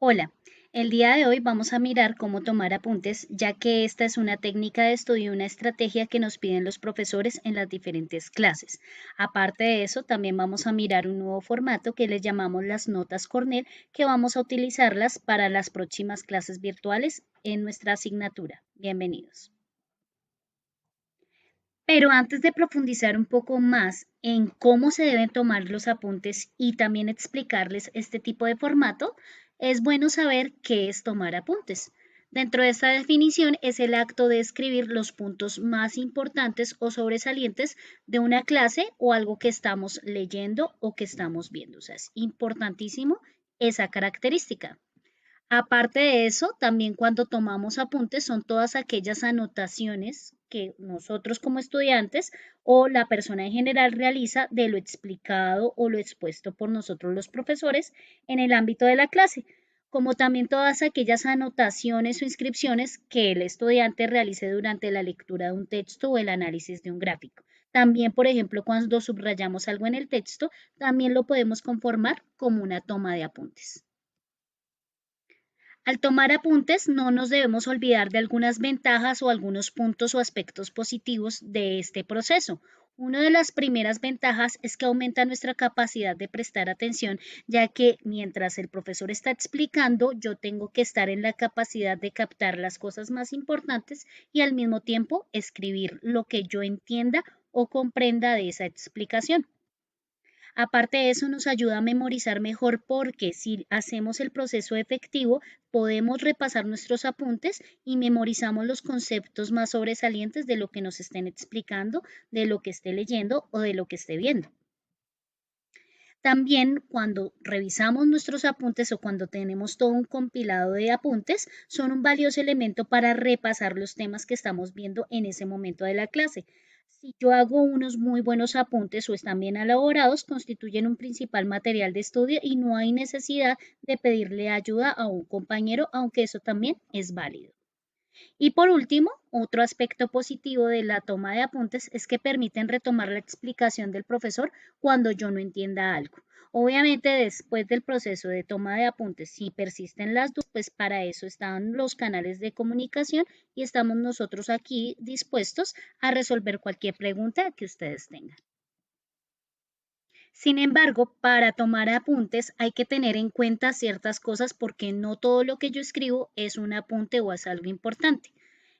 Hola, el día de hoy vamos a mirar cómo tomar apuntes, ya que esta es una técnica de estudio y una estrategia que nos piden los profesores en las diferentes clases. Aparte de eso, también vamos a mirar un nuevo formato que le llamamos las notas Cornell, que vamos a utilizarlas para las próximas clases virtuales en nuestra asignatura. Bienvenidos. Pero antes de profundizar un poco más en cómo se deben tomar los apuntes y también explicarles este tipo de formato, es bueno saber qué es tomar apuntes. Dentro de esta definición es el acto de escribir los puntos más importantes o sobresalientes de una clase o algo que estamos leyendo o que estamos viendo. O sea, es importantísimo esa característica. Aparte de eso, también cuando tomamos apuntes son todas aquellas anotaciones que nosotros como estudiantes o la persona en general realiza de lo explicado o lo expuesto por nosotros los profesores en el ámbito de la clase, como también todas aquellas anotaciones o inscripciones que el estudiante realice durante la lectura de un texto o el análisis de un gráfico. También, por ejemplo, cuando subrayamos algo en el texto, también lo podemos conformar como una toma de apuntes. Al tomar apuntes, no nos debemos olvidar de algunas ventajas o algunos puntos o aspectos positivos de este proceso. Una de las primeras ventajas es que aumenta nuestra capacidad de prestar atención, ya que mientras el profesor está explicando, yo tengo que estar en la capacidad de captar las cosas más importantes y al mismo tiempo escribir lo que yo entienda o comprenda de esa explicación. Aparte de eso, nos ayuda a memorizar mejor porque si hacemos el proceso efectivo, podemos repasar nuestros apuntes y memorizamos los conceptos más sobresalientes de lo que nos estén explicando, de lo que esté leyendo o de lo que esté viendo. También cuando revisamos nuestros apuntes o cuando tenemos todo un compilado de apuntes, son un valioso elemento para repasar los temas que estamos viendo en ese momento de la clase. Si yo hago unos muy buenos apuntes o están bien elaborados, constituyen un principal material de estudio y no hay necesidad de pedirle ayuda a un compañero, aunque eso también es válido. Y por último, otro aspecto positivo de la toma de apuntes es que permiten retomar la explicación del profesor cuando yo no entienda algo. Obviamente, después del proceso de toma de apuntes, si persisten las dudas, pues para eso están los canales de comunicación y estamos nosotros aquí dispuestos a resolver cualquier pregunta que ustedes tengan. Sin embargo, para tomar apuntes hay que tener en cuenta ciertas cosas porque no todo lo que yo escribo es un apunte o es algo importante.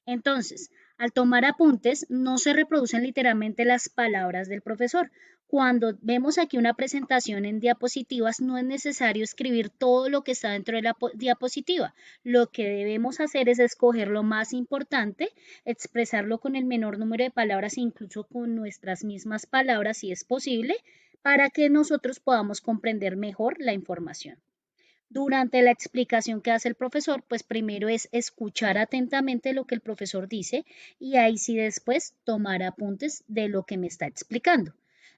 Entonces, al tomar apuntes no se reproducen literalmente las palabras del profesor. Cuando vemos aquí una presentación en diapositivas, no es necesario escribir todo lo que está dentro de la diapositiva. Lo que debemos hacer es escoger lo más importante, expresarlo con el menor número de palabras, incluso con nuestras mismas palabras, si es posible, para que nosotros podamos comprender mejor la información. Durante la explicación que hace el profesor, pues primero es escuchar atentamente lo que el profesor dice y ahí sí después tomar apuntes de lo que me está explicando.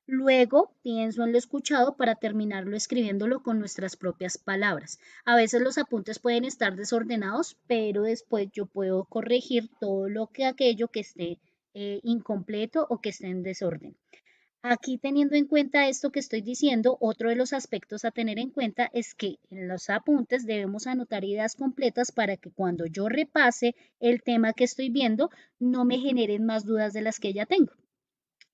Luego pienso en lo escuchado para terminarlo escribiéndolo con nuestras propias palabras. A veces los apuntes pueden estar desordenados, pero después yo puedo corregir todo lo que aquello que esté incompleto o que esté en desorden. Aquí, teniendo en cuenta esto que estoy diciendo, otro de los aspectos a tener en cuenta es que en los apuntes debemos anotar ideas completas para que cuando yo repase el tema que estoy viendo, no me generen más dudas de las que ya tengo.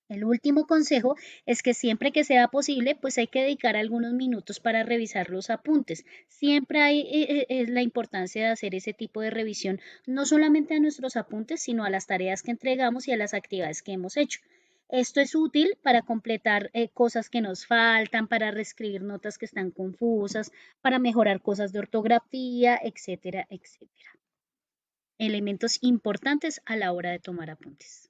El último consejo es que siempre que sea posible, pues hay que dedicar algunos minutos para revisar los apuntes. Siempre hay la importancia de hacer ese tipo de revisión, no solamente a nuestros apuntes, sino a las tareas que entregamos y a las actividades que hemos hecho. Esto es útil para completar cosas que nos faltan, para reescribir notas que están confusas, para mejorar cosas de ortografía, etcétera, etcétera. Elementos importantes a la hora de tomar apuntes.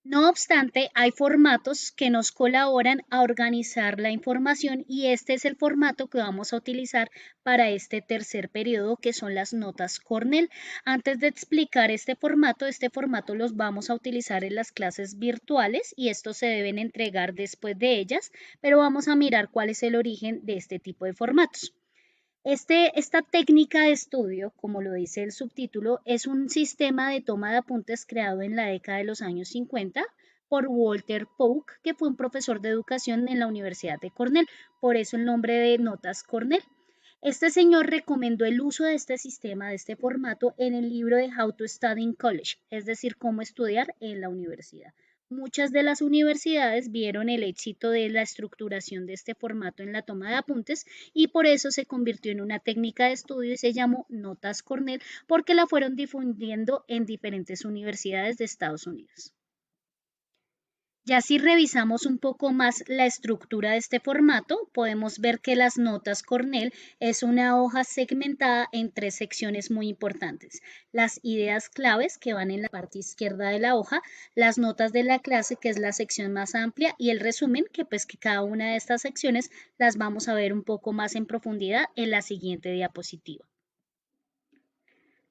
No obstante, hay formatos que nos colaboran a organizar la información y este es el formato que vamos a utilizar para este tercer periodo, que son las notas Cornell. Antes de explicar este formato los vamos a utilizar en las clases virtuales y estos se deben entregar después de ellas, pero vamos a mirar cuál es el origen de este tipo de formatos. Esta técnica de estudio, como lo dice el subtítulo, es un sistema de toma de apuntes creado en la década de los años 50 por Walter Polk, que fue un profesor de educación en la Universidad de Cornell. Por eso el nombre de Notas Cornell. Este señor recomendó el uso de este sistema, de este formato, en el libro de How to Study in College, es decir, cómo estudiar en la universidad. Muchas de las universidades vieron el éxito de la estructuración de este formato en la toma de apuntes y por eso se convirtió en una técnica de estudio y se llamó Notas Cornell porque la fueron difundiendo en diferentes universidades de Estados Unidos. Ya si revisamos un poco más la estructura de este formato, podemos ver que las notas Cornell es una hoja segmentada en tres secciones muy importantes. Las ideas claves que van en la parte izquierda de la hoja, las notas de la clase que es la sección más amplia y el resumen que pues que cada una de estas secciones las vamos a ver un poco más en profundidad en la siguiente diapositiva.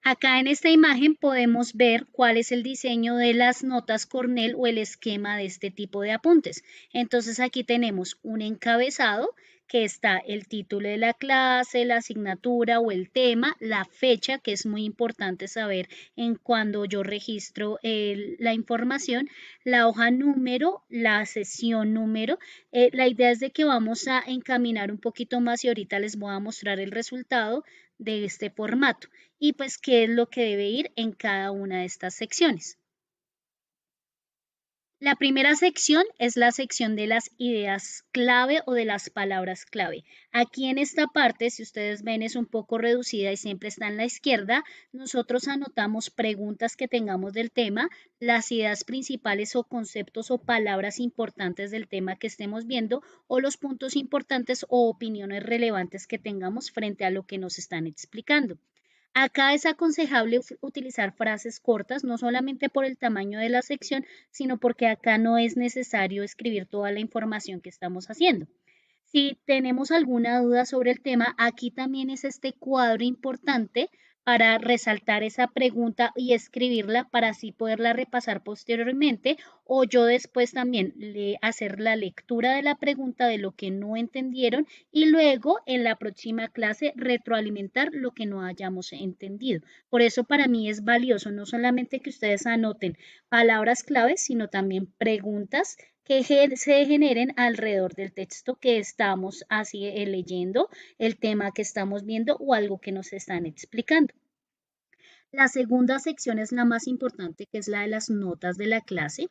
Acá en esta imagen podemos ver cuál es el diseño de las notas Cornell o el esquema de este tipo de apuntes. Entonces aquí tenemos un encabezado que está el título de la clase, la asignatura o el tema, la fecha, que es muy importante saber en cuando yo registro la información, la hoja número, la sesión número. La idea es de que vamos a encaminar un poquito más y ahorita les voy a mostrar el resultado de este formato y pues qué es lo que debe ir en cada una de estas secciones. La primera sección es la sección de las ideas clave o de las palabras clave. Aquí en esta parte, si ustedes ven, es un poco reducida y siempre está en la izquierda. Nosotros anotamos preguntas que tengamos del tema, las ideas principales o conceptos o palabras importantes del tema que estemos viendo o los puntos importantes o opiniones relevantes que tengamos frente a lo que nos están explicando. Acá es aconsejable utilizar frases cortas, no solamente por el tamaño de la sección, sino porque acá no es necesario escribir toda la información que estamos haciendo. Si tenemos alguna duda sobre el tema, aquí también es este cuadro importante para resaltar esa pregunta y escribirla para así poderla repasar posteriormente o yo después también hacer la lectura de la pregunta de lo que no entendieron y luego en la próxima clase retroalimentar lo que no hayamos entendido. Por eso para mí es valioso no solamente que ustedes anoten palabras claves, sino también preguntas que se generen alrededor del texto que estamos así leyendo, el tema que estamos viendo o algo que nos están explicando. La segunda sección es la más importante, que es la de las notas de la clase.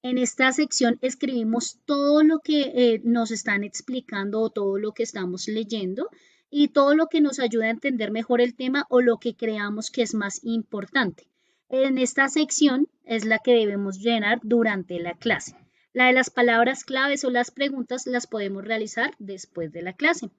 En esta sección escribimos todo lo que nos están explicando o todo lo que estamos leyendo y todo lo que nos ayuda a entender mejor el tema o lo que creamos que es más importante. En esta sección es la que debemos llenar durante la clase. La de las palabras claves o las preguntas las podemos realizar después de la clase.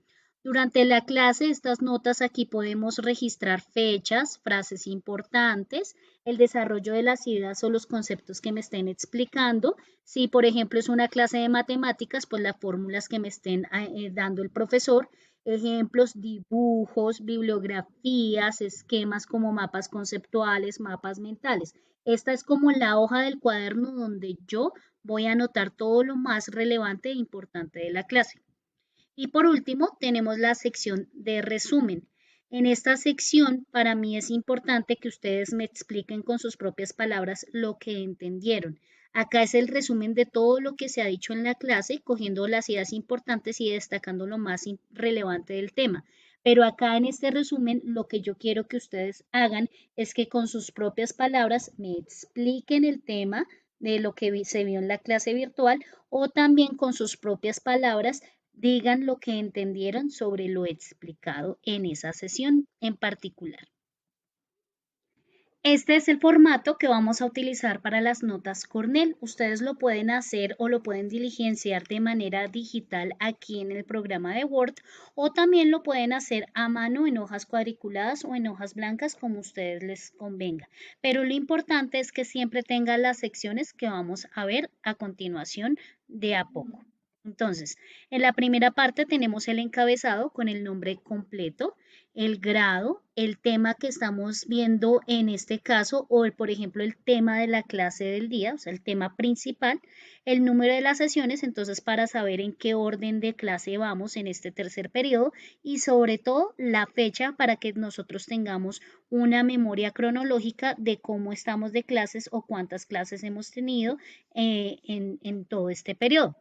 Durante la clase, estas notas aquí podemos registrar fechas, frases importantes, el desarrollo de las ideas o los conceptos que me estén explicando. Si, por ejemplo, es una clase de matemáticas, pues las fórmulas que me estén dando el profesor, ejemplos, dibujos, bibliografías, esquemas como mapas conceptuales, mapas mentales. Esta es como la hoja del cuaderno donde yo voy a anotar todo lo más relevante e importante de la clase. Y por último, tenemos la sección de resumen. En esta sección, para mí es importante que ustedes me expliquen con sus propias palabras lo que entendieron. Acá es el resumen de todo lo que se ha dicho en la clase, cogiendo las ideas importantes y destacando lo más relevante del tema. Pero acá en este resumen, lo que yo quiero que ustedes hagan es que con sus propias palabras me expliquen el tema de lo que se vio en la clase virtual o también con sus propias palabras digan lo que entendieron sobre lo explicado en esa sesión en particular. Este es el formato que vamos a utilizar para las notas Cornell. Ustedes lo pueden hacer o lo pueden diligenciar de manera digital aquí en el programa de Word o también lo pueden hacer a mano en hojas cuadriculadas o en hojas blancas como ustedes les convenga. Pero lo importante es que siempre tengan las secciones que vamos a ver a continuación de a poco. Entonces, en la primera parte tenemos el encabezado con el nombre completo, el grado, el tema que estamos viendo en este caso, o por ejemplo el tema de la clase del día, o sea, el tema principal, el número de las sesiones, entonces para saber en qué orden de clase vamos en este tercer periodo y sobre todo la fecha para que nosotros tengamos una memoria cronológica de cómo estamos de clases o cuántas clases hemos tenido en todo este periodo.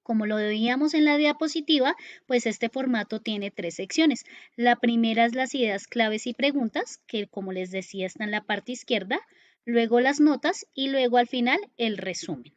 Como lo veíamos en la diapositiva, pues este formato tiene 3 secciones. La primera es las ideas claves y preguntas, que como les decía está en la parte izquierda, luego las notas y luego al final el resumen.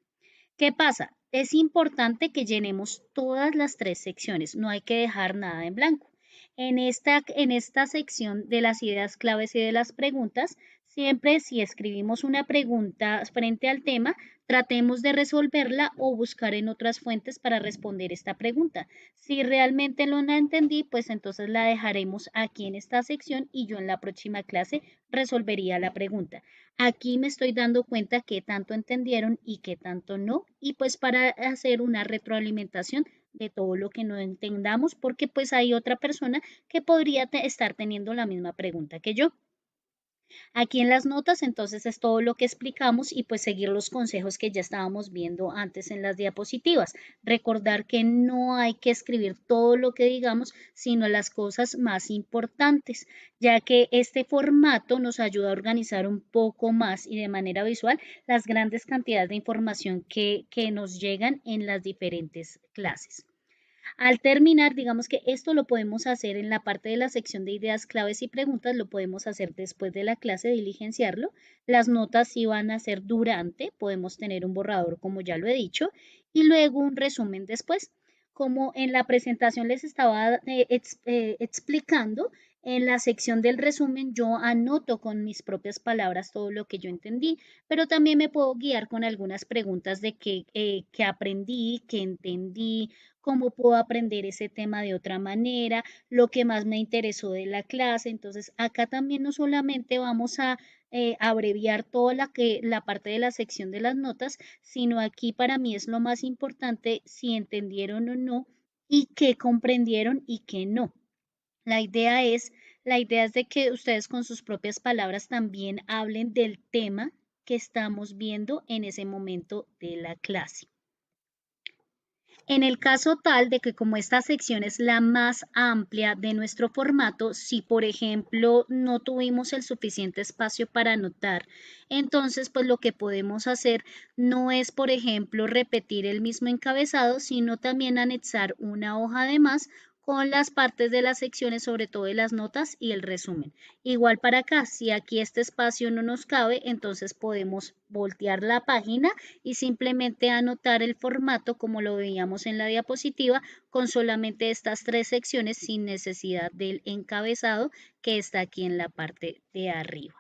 ¿Qué pasa? Es importante que llenemos todas las 3 secciones, no hay que dejar nada en blanco. En esta sección de las ideas claves y de las preguntas, siempre si escribimos una pregunta frente al tema, tratemos de resolverla o buscar en otras fuentes para responder esta pregunta. Si realmente no la entendí, pues entonces la dejaremos aquí en esta sección y yo en la próxima clase resolvería la pregunta. Aquí me estoy dando cuenta qué tanto entendieron y qué tanto no, y pues para hacer una retroalimentación de todo lo que no entendamos, porque pues hay otra persona que podría estar teniendo la misma pregunta que yo. Aquí en las notas entonces es todo lo que explicamos y pues seguir los consejos que ya estábamos viendo antes en las diapositivas. Recordar que no hay que escribir todo lo que digamos, sino las cosas más importantes, ya que este formato nos ayuda a organizar un poco más y de manera visual las grandes cantidades de información que nos llegan en las diferentes clases. Al terminar, digamos que esto lo podemos hacer en la parte de la sección de ideas claves y preguntas, lo podemos hacer después de la clase, diligenciarlo. Las notas sí van a ser durante, podemos tener un borrador como ya lo he dicho, y luego un resumen después. Como en la presentación les estaba explicando, en la sección del resumen yo anoto con mis propias palabras todo lo que yo entendí, pero también me puedo guiar con algunas preguntas de qué aprendí, qué entendí, cómo puedo aprender ese tema de otra manera, lo que más me interesó de la clase. Entonces, acá también no solamente vamos a abreviar toda la parte de la sección de las notas, sino aquí para mí es lo más importante si entendieron o no y qué comprendieron y qué no. La idea es, la idea es de que ustedes con sus propias palabras también hablen del tema que estamos viendo en ese momento de la clase. En el caso tal de que como esta sección es la más amplia de nuestro formato, si por ejemplo no tuvimos el suficiente espacio para anotar, entonces pues lo que podemos hacer no es por ejemplo repetir el mismo encabezado, sino también anexar una hoja de más con las partes de las secciones, sobre todo de las notas y el resumen. Igual para acá, si aquí este espacio no nos cabe, entonces podemos voltear la página y simplemente anotar el formato como lo veíamos en la diapositiva con solamente estas 3 secciones sin necesidad del encabezado que está aquí en la parte de arriba.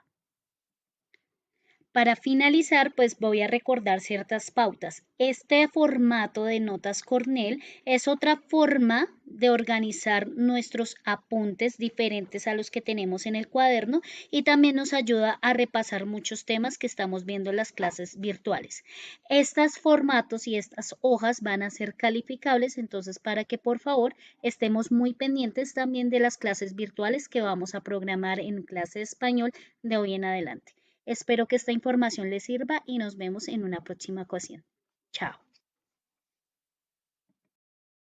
Para finalizar, pues voy a recordar ciertas pautas. Este formato de notas Cornell es otra forma de organizar nuestros apuntes diferentes a los que tenemos en el cuaderno y también nos ayuda a repasar muchos temas que estamos viendo en las clases virtuales. Estos formatos y estas hojas van a ser calificables, entonces para que por favor estemos muy pendientes también de las clases virtuales que vamos a programar en clase de español de hoy en adelante. Espero que esta información les sirva y nos vemos en una próxima ocasión. Chao.